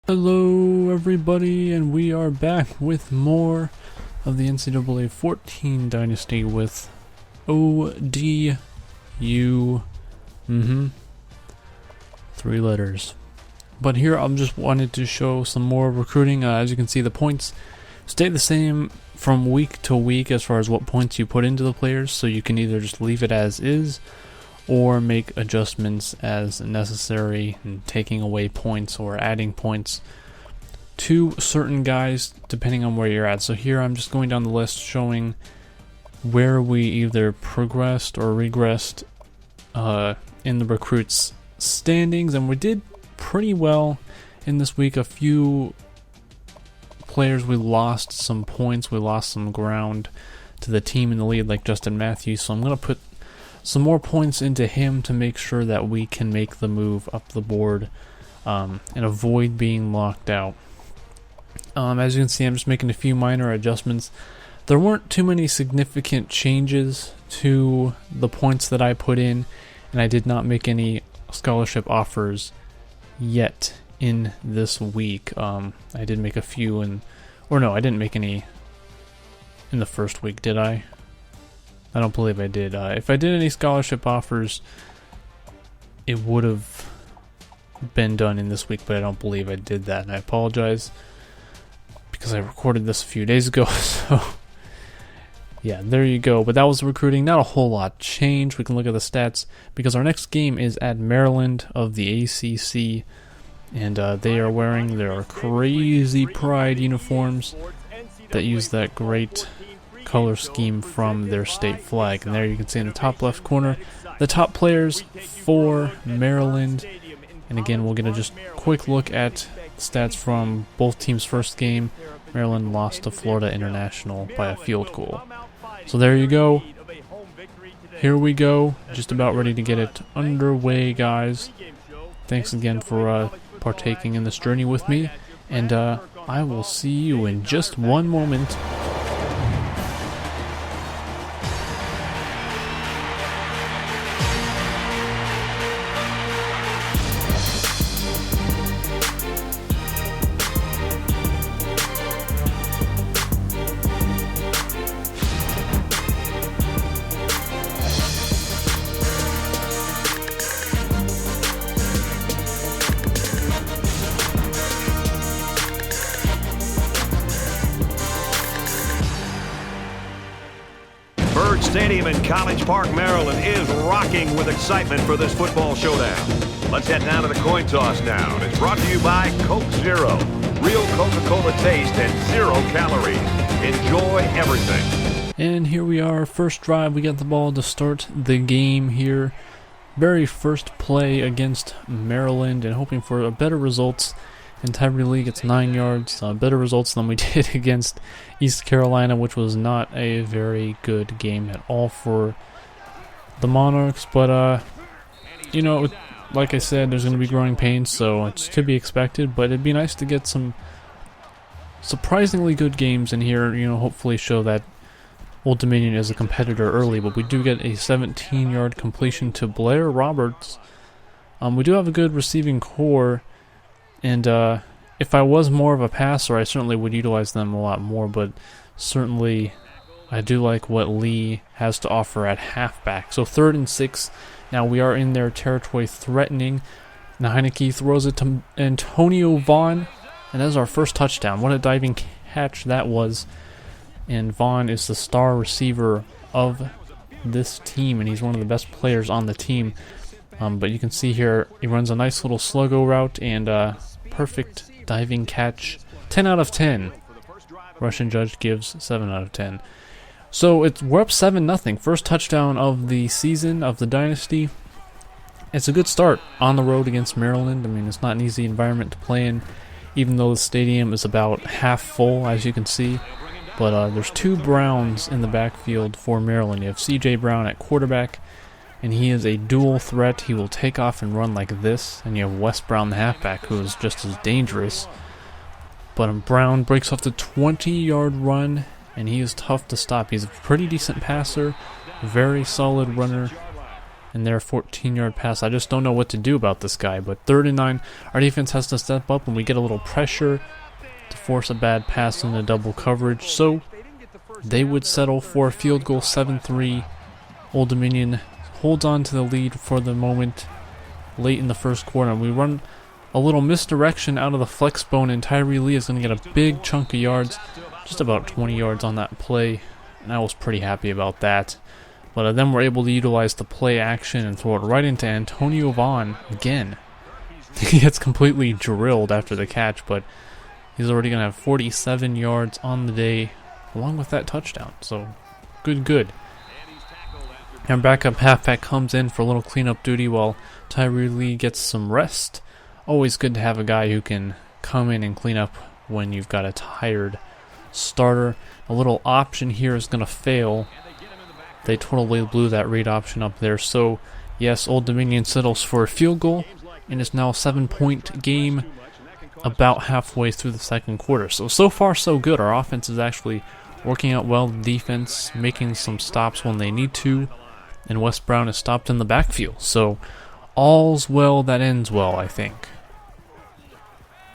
Hello everybody, and we are back with more of the NCAA 14 Dynasty with ODU. 3 letters. But here I'm just wanted to show some more recruiting. As you can see, the points stay the same from week to week as far as what points you put into the players, so you can either just leave it as is or make adjustments as necessary, and taking away points or adding points to certain guys depending on where you're at. So here I'm just going down the list showing where we either progressed or regressed in the recruits standings, and we did pretty well in this week. A few players we lost some points, we lost some ground to the team in the lead, like Justin Matthews, so I'm going to put some more points into him to make sure that we can make the move up the board and avoid being locked out. As you can see, I'm just making a few minor adjustments. There weren't too many significant changes to the points that I put in, and I did not make any scholarship offers yet in this week. I did make a few I didn't make any in the first week, did I? I don't believe I did. If I did any scholarship offers, it would have been done in this week, but I don't believe I did that, and I apologize because I recorded this a few days ago. So yeah, there you go. But that was recruiting. Not a whole lot changed. We can look at the stats because our next game is at Maryland of the ACC, and they are wearing their crazy pride uniforms that use that great color scheme from their state flag. And there you can see in the top left corner the top players for Maryland. And again, we'll get a just quick look at stats from both teams' first game. Maryland lost to Florida International by a field goal. So there you go. Here we go. Just about ready to get it underway, guys. Thanks again for partaking in this journey with me, and I will see you in just one moment. Stadium in College Park, Maryland is rocking with excitement for this football showdown. Let's head down to the coin toss now. And it's brought to you by Coke Zero. Real Coca-Cola taste and 0 calories. Enjoy everything. And here we are, first drive. We got the ball to start the game here. Very first play against Maryland, and hoping for a better results. And Tyree Lee gets 9 yards, better results than we did against East Carolina, which was not a very good game at all for the Monarchs. But, you know, like I said, there's going to be growing pains, so it's to be expected. But it'd be nice to get some surprisingly good games in here, you know, hopefully show that Old Dominion is a competitor early. But we do get a 17-yard completion to Blair Roberts. We do have a good receiving core. And if I was more of a passer, I certainly would utilize them a lot more, but certainly I do like what Lee has to offer at halfback. So 3rd and 6. Now we are in their territory threatening. Now Heineke throws it to Antonio Vaughn, and that is our first touchdown. What a diving catch that was. And Vaughn is the star receiver of this team, and he's one of the best players on the team. But you can see here, he runs a nice little sluggo route and perfect diving catch. 10 out of 10. Russian judge gives 7 out of 10. So we're up 7-0. First touchdown of the season, of the Dynasty. It's a good start on the road against Maryland. I mean, it's not an easy environment to play in, even though the stadium is about half full, as you can see. But there's 2 Browns in the backfield for Maryland. You have C.J. Brown at quarterback, and he is a dual threat. He will take off and run like this. And you have Wes Brown, the halfback, who is just as dangerous. But Brown breaks off the 20-yard run, and he is tough to stop. He's a pretty decent passer, very solid runner, and their 14-yard pass. I just don't know what to do about this guy. But 3rd and 9, our defense has to step up when we get a little pressure to force a bad pass into double coverage. So they would settle for a field goal. 7-3. Old Dominion holds on to the lead for the moment late in the first quarter. And we run a little misdirection out of the flex bone, and Tyree Lee is going to get a big chunk of yards, just about 20 yards on that play. And I was pretty happy about that. But then we're able to utilize the play action and throw it right into Antonio Vaughn again. He gets completely drilled after the catch, but he's already going to have 47 yards on the day, along with that touchdown. So, good. And backup halfback comes in for a little cleanup duty while Tyree Lee gets some rest. Always good to have a guy who can come in and clean up when you've got a tired starter. A little option here is going to fail. They totally blew that read option up there. So, yes, Old Dominion settles for a field goal, and it's now a 7-point game about halfway through the second quarter. So far, so good. Our offense is actually working out well. The defense making some stops when they need to, and Wes Brown is stopped in the backfield. So, all's well that ends well, I think,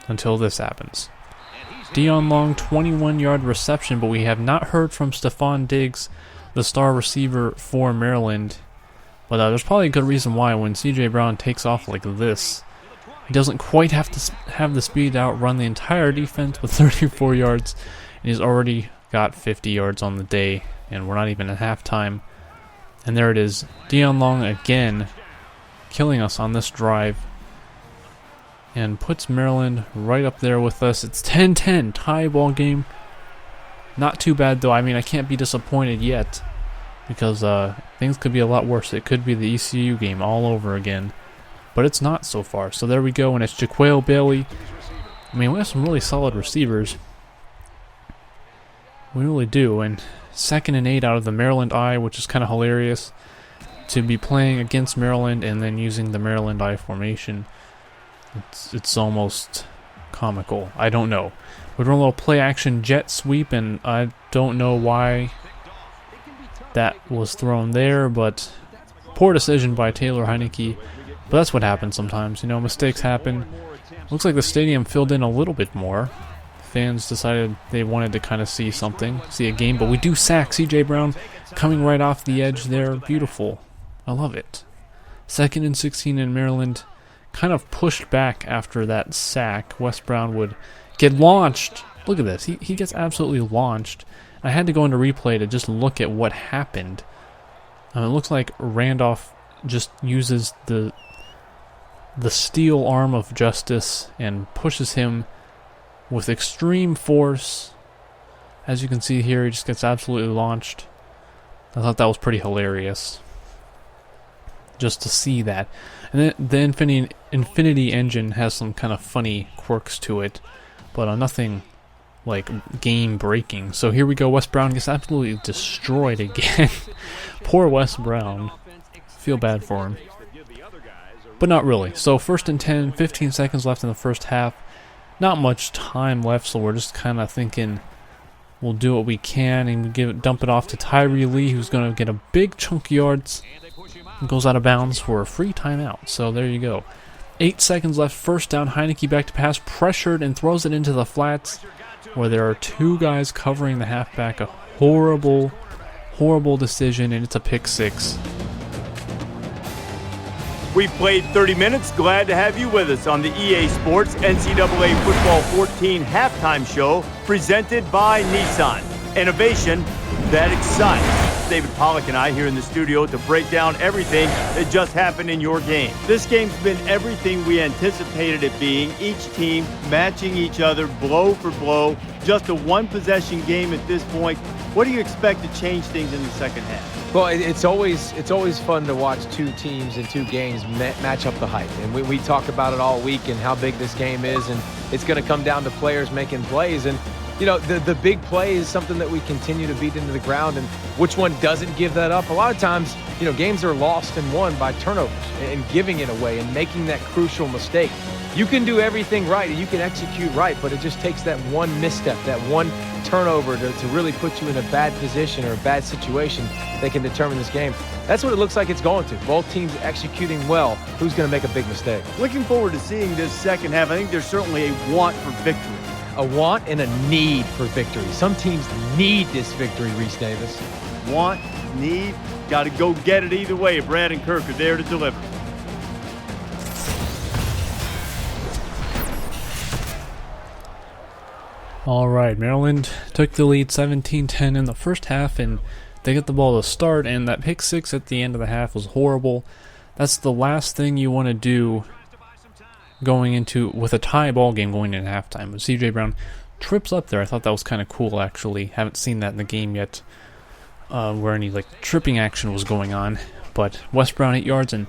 until this happens. Dion Long, 21-yard reception, but we have not heard from Stephon Diggs, the star receiver for Maryland. But there's probably a good reason why. When C.J. Brown takes off like this, he doesn't quite have to have the speed to outrun the entire defense with 34 yards, and he's already got 50 yards on the day, and we're not even at halftime. And there it is, Dion Long again killing us on this drive, and puts Maryland right up there with us. It's 10-10, tie ball game. Not too bad, though. I mean, I can't be disappointed yet, because things could be a lot worse. It could be the ECU game all over again, but it's not so far. So there we go, and it's Jaquale Bailey. I mean, we have some really solid receivers. We really do, and 2nd and 8 out of the Maryland I, which is kind of hilarious, to be playing against Maryland and then using the Maryland I formation. It's almost comical. I don't know. We run a little play-action jet sweep, and I don't know why that was thrown there, but poor decision by Taylor Heineke. But that's what happens sometimes. You know, mistakes happen. Looks like the stadium filled in a little bit more. Fans decided they wanted to kind of see something, see a game, but we do sack C.J. Brown coming right off the edge there. Beautiful. I love it. 2nd and 16 in Maryland. Kind of pushed back after that sack. Wes Brown would get launched. Look at this. He gets absolutely launched. I had to go into replay to just look at what happened. It looks like Randolph just uses the steel arm of justice and pushes him with extreme force. As you can see here, he just gets absolutely launched. I thought that was pretty hilarious, just to see that. And then the Infinity Engine has some kind of funny quirks to it, but nothing like game breaking. So here we go. Wes Brown gets absolutely destroyed again. Poor Wes Brown. Feel bad for him, but not really. So 1st and 10, 15 seconds left in the first half. Not much time left, so we're just kind of thinking we'll do what we can and dump it off to Tyree Lee, who's going to get a big chunk of yards. Goes out of bounds for a free timeout. So there you go. 8 seconds left. First down. Heineke back to pass. Pressured and throws it into the flats where there are 2 guys covering the halfback. A horrible, horrible decision, and it's a pick 6. We've played 30 minutes. Glad to have you with us on the EA Sports NCAA Football 14 halftime show presented by Nissan. Innovation that excites. David Pollack and I here in the studio to break down everything that just happened in your game. This game's been everything we anticipated it being. Each team matching each other blow for blow. Just a one-possession game at this point. What do you expect to change things in the second half? Well, it's always fun to watch 2 teams in 2 games match up the hype. And we talk about it all week and how big this game is, and it's going to come down to players making plays. And you know, the big play is something that we continue to beat into the ground, and which one doesn't give that up? A lot of times, you know, games are lost and won by turnovers and giving it away and making that crucial mistake. You can do everything right and you can execute right, but it just takes that one misstep, that one turnover to really put you in a bad position or a bad situation that can determine this game. That's what it looks like it's going to. Both teams executing well. Who's going to make a big mistake? Looking forward to seeing this second half. I think there's certainly a want for victory. A want and a need for victory. Some teams need this victory, Reese Davis. Want, need, got to go get it either way. Brad and Kirk are there to deliver. All right, Maryland took the lead 17-10 in the first half, and they get the ball to start, and that pick six at the end of the half was horrible. That's the last thing you want to do going into with a tie ball game going into halftime. But C.J. Brown trips up there. I thought that was kind of cool, actually. Haven't seen that in the game yet, where any tripping action was going on. But Wes Brown 8 yards, and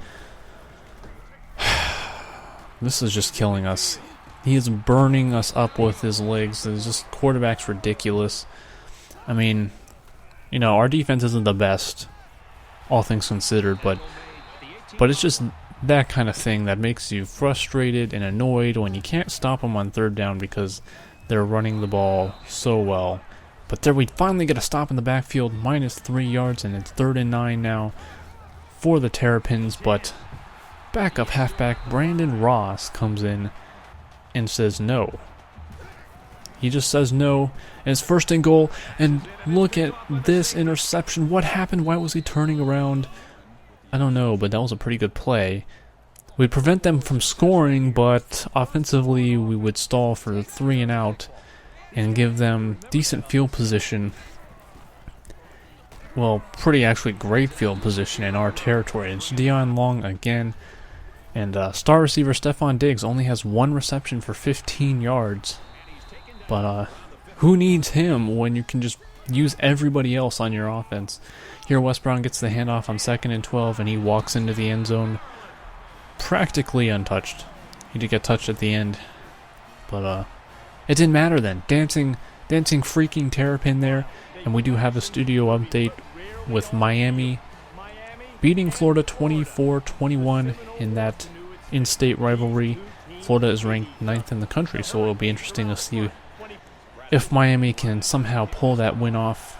this is just killing us. He is burning us up with his legs. It's just, quarterback's ridiculous. I mean, our defense isn't the best, all things considered, but it's just that kind of thing that makes you frustrated and annoyed when you can't stop them on third down because they're running the ball so well. But there we finally get a stop in the backfield, -3 yards, and it's 3rd and 9 now for the Terrapins. But backup halfback Brandon Ross comes in and says no. He just says no, and it's 1st and goal, and look at this interception. What happened? Why was he turning around? I don't know, but that was a pretty good play. We'd prevent them from scoring, but offensively we would stall for 3 and out and give them decent field position. Well, pretty actually great field position in our territory. It's Dion Long again. And star receiver Stephon Diggs only has 1 reception for 15 yards. But who needs him when you can just use everybody else on your offense? Here Wes Brown gets the handoff on 2nd and 12, and he walks into the end zone practically untouched. He did get touched at the end. But it didn't matter then. Dancing freaking Terrapin there. And we do have a studio update with Miami beating Florida 24-21 in that in-state rivalry. Florida is ranked 9th in the country, so it'll be interesting to see if Miami can somehow pull that win off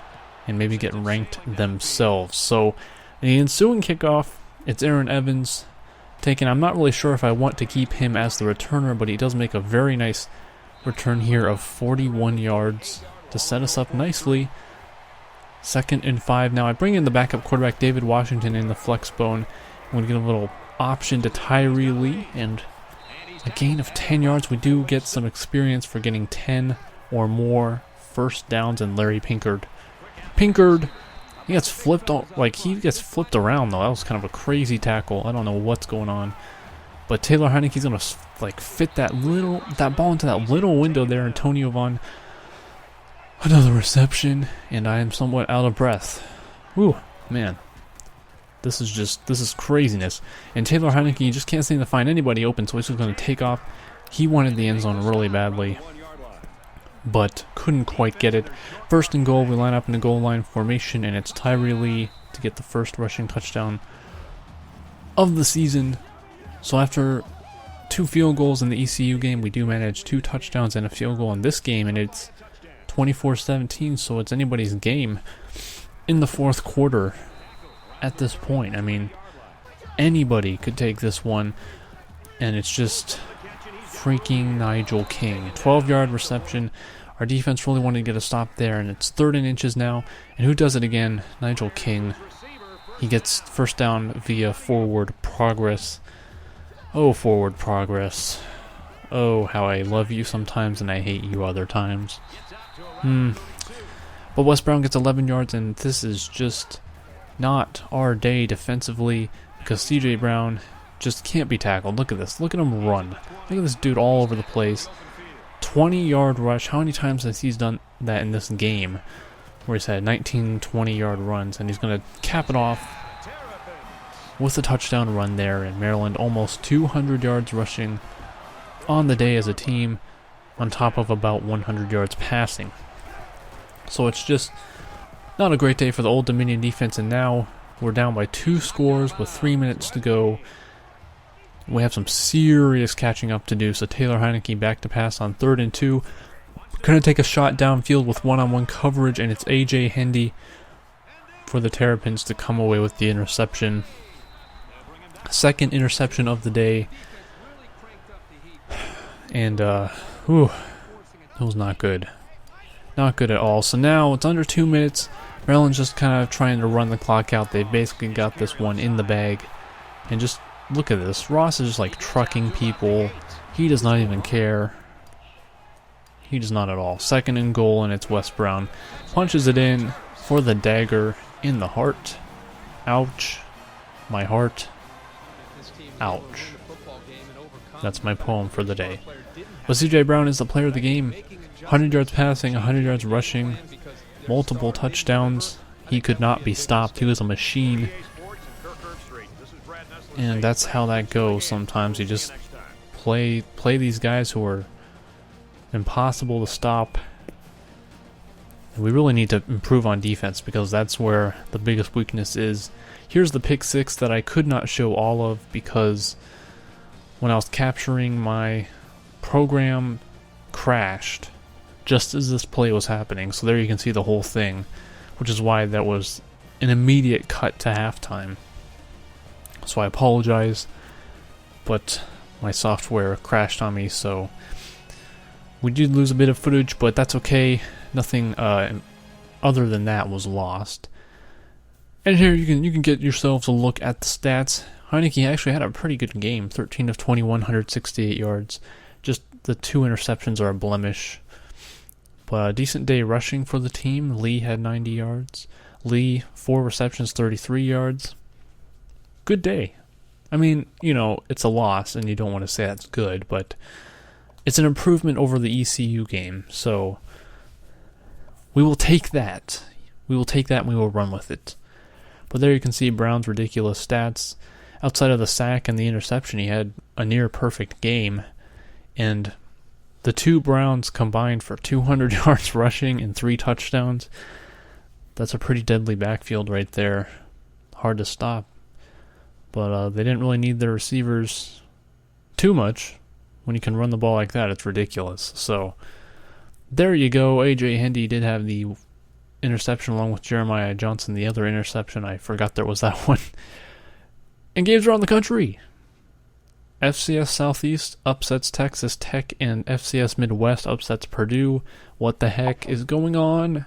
and maybe get ranked themselves. So the ensuing kickoff, it's Aaron Evans taken. I'm not really sure if I want to keep him as the returner, but he does make a very nice return here of 41 yards to set us up nicely. 2nd and 5 now. I bring in the backup quarterback David Washington in the flex bone. I'm going to get a little option to Tyree Lee, and a gain of 10 yards. We do get some experience for getting 10 or more first downs, and Larry Pinkard, he gets flipped around though. That was kind of a crazy tackle. I don't know what's going on. But Taylor Heineke's going to fit that ball into that little window there. Antonio Vaughn, another reception, and I am somewhat out of breath. Whew, man. This is craziness. And Taylor Heineke, you just can't seem to find anybody open, so he's just going to take off. He wanted the end zone really badly, but couldn't quite get it. 1st and goal, we line up in the goal line formation, and it's Tyree Lee to get the first rushing touchdown of the season. So after 2 field goals in the ECU game, we do manage 2 touchdowns and a field goal in this game, and it's 24-17, so it's anybody's game in the 4th quarter at this point. I mean, anybody could take this one, and it's just freaking Nigel King. 12-yard reception. Our defense really wanted to get a stop there, and it's 3rd and inches now. And who does it again? Nigel King. He gets first down via forward progress. Oh, forward progress. Oh, how I love you sometimes and I hate you other times. But Wes Brown gets 11 yards, and this is just not our day defensively because C.J. Brown just can't be tackled. Look at this. Look at him run. Look at this dude all over the place. 20-yard rush. How many times has he done that in this game where he's had 19, 20-yard runs, and he's going to cap it off with a touchdown run there, and Maryland almost 200 yards rushing on the day as a team on top of about 100 yards passing. So it's just not a great day for the Old Dominion defense, and now we're down by 2 scores with 3 minutes to go. We have some serious catching up to do, so Taylor Heineke back to pass on 3rd and 2. Couldn't take a shot downfield with one-on-one coverage, and it's A.J. Hendy for the Terrapins to come away with the interception. Second interception of the day. And, it was not good. Not good at all. So now it's under 2 minutes. Maryland's just kind of trying to run the clock out. They basically got this one in the bag. And just look at this. Ross is just like trucking people. He does not even care. He does not at all. Second and goal, and it's Wes Brown. Punches it in for the dagger in the heart. Ouch. My heart. Ouch. That's my poem for the day. But C.J. Brown is the player of the game. 100 yards passing, 100 yards rushing, multiple touchdowns. He could not be stopped. He was a machine. And that's how that goes sometimes. You just play these guys who are impossible to stop. And we really need to improve on defense because that's where the biggest weakness is. Here's the pick six that I could not show all of because when I was capturing, my program crashed just as this play was happening. So there you can see the whole thing, which is why that was an immediate cut to halftime. So I apologize, but my software crashed on me, so we did lose a bit of footage, but that's okay. Nothing other than that was lost. And here you can get yourselves a look at the stats. Heineke actually had a pretty good game. 13 of 21, 168 yards. Just the 2 interceptions are a blemish. But a decent day rushing for the team. Lee had 90 yards. Lee, 4 receptions, 33 yards. Good day. I mean, you know, it's a loss, and you don't want to say that's good, but it's an improvement over the ECU game. So we will take that. We will take that and we will run with it. But there you can see Brown's ridiculous stats. Outside of the sack and the interception, he had a near perfect game. And the 2 Browns combined for 200 yards rushing and 3 touchdowns. That's a pretty deadly backfield right there. Hard to stop. But they didn't really need their receivers too much. When you can run the ball like that, it's ridiculous. So there you go. A.J. Hendy did have the interception along with Jeremiah Johnson. The other interception, I forgot there was that one. And games around the country. FCS Southeast upsets Texas Tech, and FCS Midwest upsets Purdue. What the heck is going on?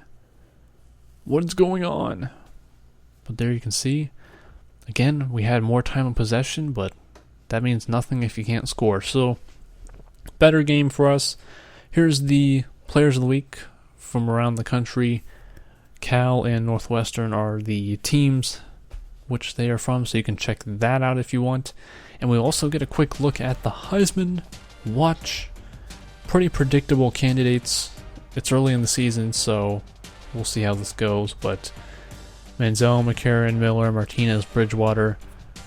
What is going on? But there you can see. Again, we had more time of possession, but that means nothing if you can't score. So, better game for us. Here's the players of the week from around the country. Cal and Northwestern are the teams which they are from, so you can check that out if you want. And we'll also get a quick look at the Heisman Watch. Pretty predictable candidates. It's early in the season, so we'll see how this goes. But Manziel, McCarron, Miller, Martinez, Bridgewater,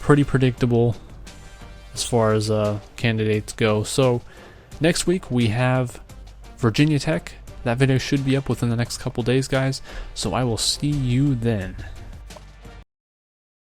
pretty predictable as far as candidates go. So next week we have Virginia Tech. That video should be up within the next couple days, guys. So I will see you then.